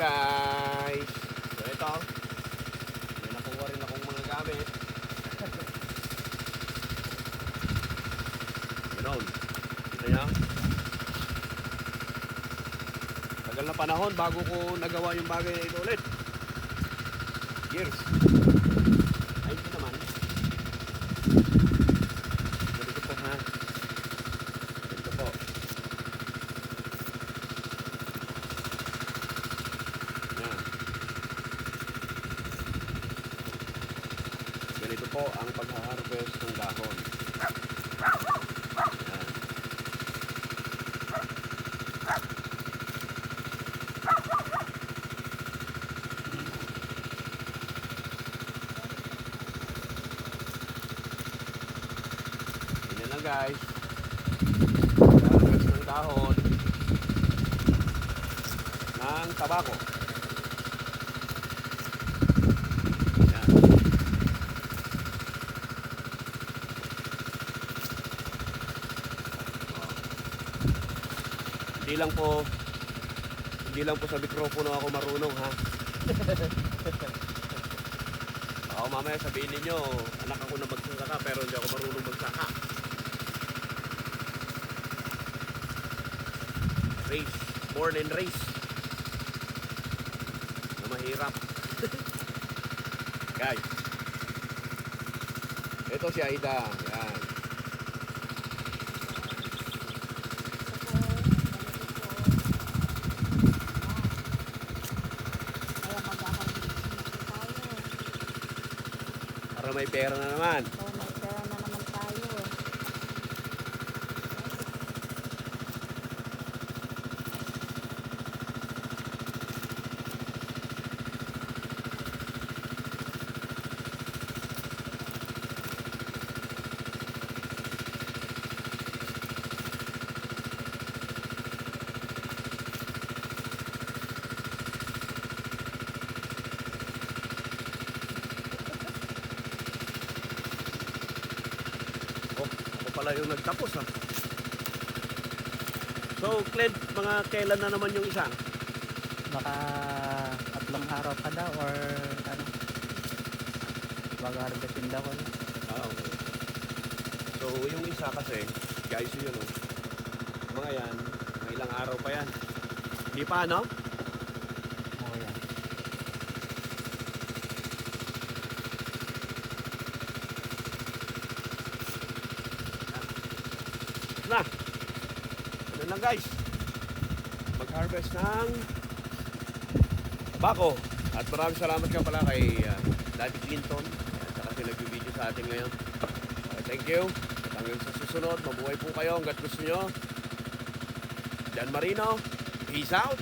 guys. So ito, may nakuha rin akong mga gamit. Ganoon. Kita niya? Tagal na panahon bago ko nagawa yung bagay na ito ulit. Years. Ay, ito naman. Ganito po ha. Ganito po. Yan. Ganito po ang pag-harvest ng dahon. Yan. Yan lang guys. Harvest ng dahon ng tabako. Yan. Hindi lang po sa mikropono ako marunong ha. Oo, mamaya sabihin ninyo, anak ako na magsasaka pero hindi ako marunong magsaka. Race, born and race. Na mahirap. Guys, ito si Aida. Yan. Para may pera na naman. So, may pera na naman tayo. Pala yung nagtapos ha. So Clint, mga kailan na naman yung isa? Baka 3 araw pa daw or ano, mag-harvestin daw ano. Okay. So yung isa kasi, guys yun oh. Mga yan, may ilang araw pa yan. Di pa ano? Oo yan. Na! Ano lang guys? Mag-harvest ng tabako. At maraming salamat ka pala kay Daddy Clinton. At saka nag-video sa atin ngayon. Thank you. At hanggang sa susunod, mabuhay po kayo hanggat gusto nyo. Jan Marino, peace out!